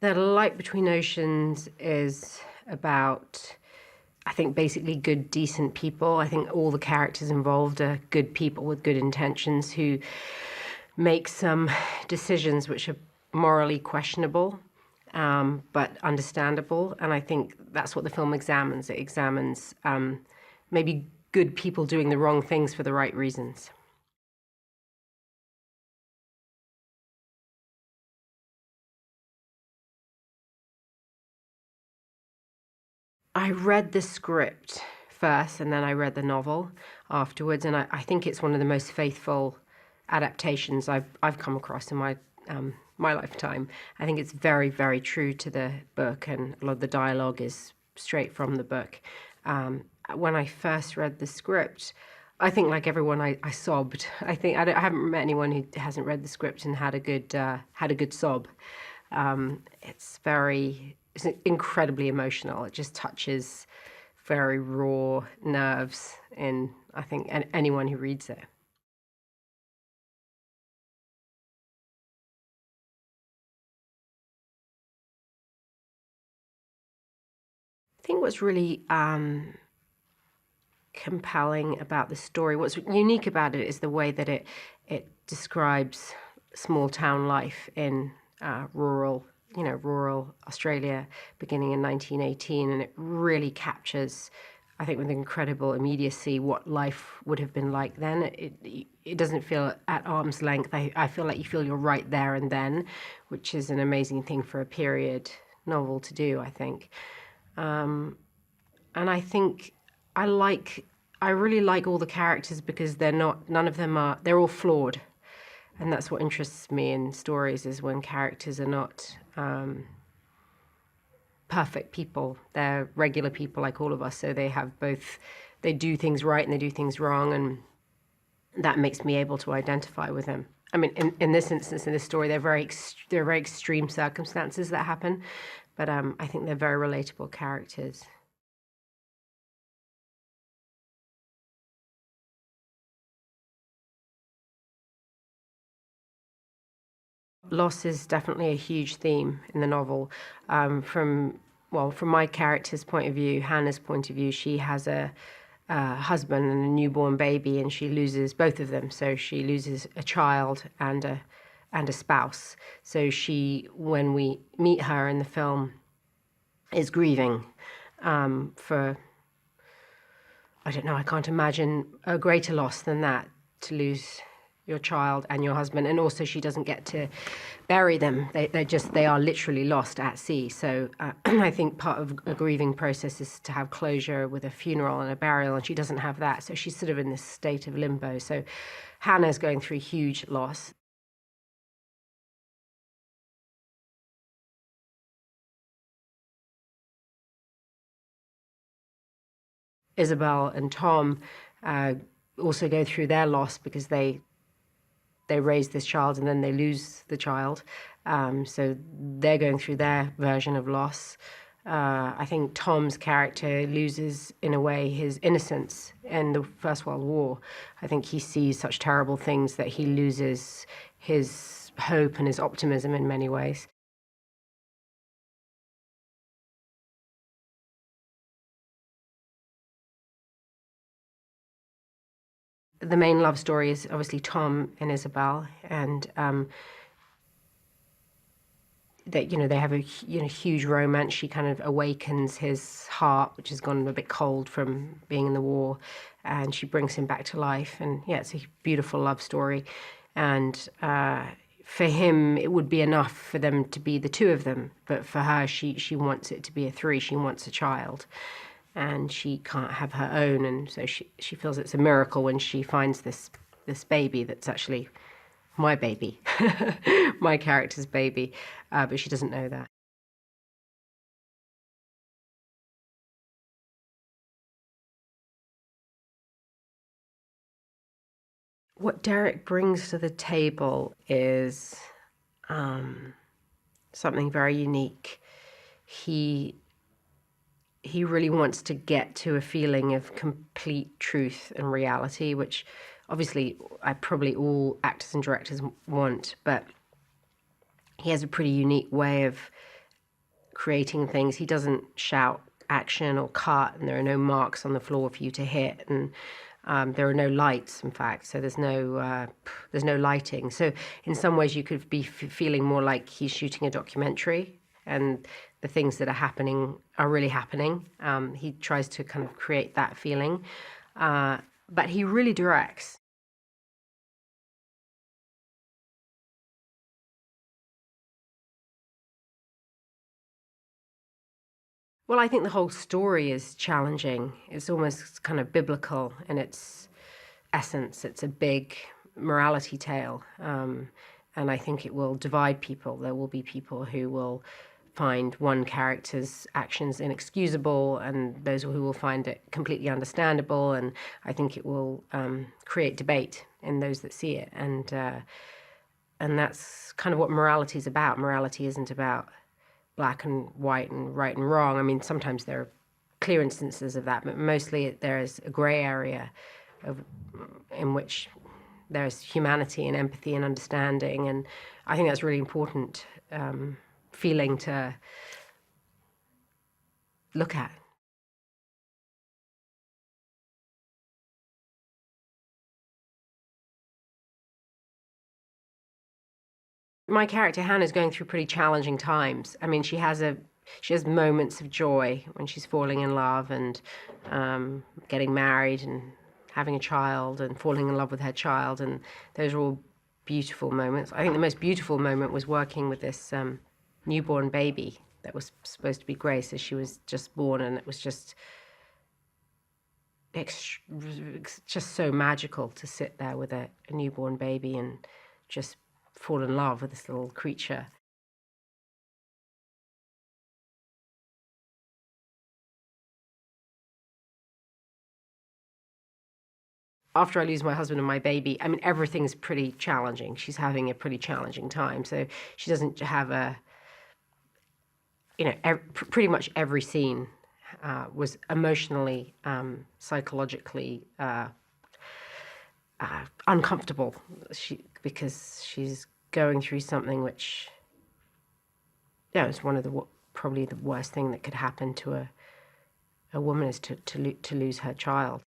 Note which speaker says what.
Speaker 1: The Light Between Oceans is about, I think, basically good, decent people. I think all the characters involved are good people with good intentions who make some decisions which are morally questionable, but understandable. And I think that's what the film examines. It examines maybe good people doing the wrong things for the right reasons. I read the script first and then I read the novel afterwards, and I think it's one of the most faithful adaptations I've come across in my lifetime. I think it's very, very true to the book, and a lot of the dialogue is straight from the book. When I first read the script, I think, like everyone, I sobbed. I haven't met anyone who hasn't read the script and had a good sob. It's incredibly emotional. It just touches very raw nerves in, I think, anyone who reads it. I think what's really compelling about the story, what's unique about it, is the way that it describes small town life in rural Australia beginning in 1918, and it really captures, I think, with incredible immediacy what life would have been like then. It doesn't feel at arm's length. I feel like you feel you're right there and then, which is an amazing thing for a period novel to do, I think. And I think I really like all the characters because none of them are, they're all flawed. And that's what interests me in stories, is when characters are not perfect people. They're regular people like all of us. So they do things right and they do things wrong. And that makes me able to identify with them. I mean, in this instance, in this story, they're very extreme circumstances that happen. But I think they're very relatable characters. Loss is definitely a huge theme in the novel. From my character's point of view, Hannah's point of view, she has a husband and a newborn baby, and she loses both of them. So she loses a child and a spouse. So when we meet her in the film, is grieving for, I don't know, I can't imagine a greater loss than that, to lose your child and your husband. And also she doesn't get to bury them. They are literally lost at sea. So I think part of a grieving process is to have closure with a funeral and a burial, and she doesn't have that. So she's sort of in this state of limbo. So Hannah's going through huge loss. Isabel and Tom also go through their loss because they raise this child and then they lose the child. So they're going through their version of loss. I think Tom's character loses, in a way, his innocence in the First World War. I think he sees such terrible things that he loses his hope and his optimism in many ways. The main love story is obviously Tom and Isabel, and they have a huge romance. She kind of awakens his heart, which has gone a bit cold from being in the war, and she brings him back to life. And yeah, it's a beautiful love story. And for him, it would be enough for them to be the two of them, but for her, she wants it to be a three. She wants a child, and she can't have her own, and so she feels it's a miracle when she finds this baby that's actually my baby, my character's baby, but she doesn't know that. What Derek brings to the table is something very unique. He really wants to get to a feeling of complete truth and reality, which obviously probably all actors and directors want, but he has a pretty unique way of creating things. He doesn't shout action or cut, and there are no marks on the floor for you to hit, and there are no lights, in fact, so there's no lighting. So in some ways you could be feeling more like he's shooting a documentary, and the things that are happening are really happening. He tries to kind of create that feeling, but he really directs. Well, I think the whole story is challenging. It's almost kind of biblical in its essence. It's a big morality tale. And I think it will divide people. There will be people who will find one character's actions inexcusable, and those who will find it completely understandable. And I think it will create debate in those that see it. And that's kind of what morality is about. Morality isn't about black and white and right and wrong. I mean, sometimes there are clear instances of that, but mostly there is a gray area in which there's humanity and empathy and understanding. And I think that's really important feeling to look at. My character Hannah is going through pretty challenging times. I mean, she has moments of joy when she's falling in love and getting married and having a child and falling in love with her child, and those are all beautiful moments. I think the most beautiful moment was working with this newborn baby that was supposed to be Grace as she was just born, and it was just so magical to sit there with a newborn baby and just fall in love with this little creature. After I lose my husband and my baby, I mean, everything's pretty challenging. She's having a pretty challenging time. So she doesn't have pretty much every scene was emotionally, psychologically uncomfortable, because she's going through something which, yeah, it's one of probably the worst thing that could happen to a woman is to lose her child.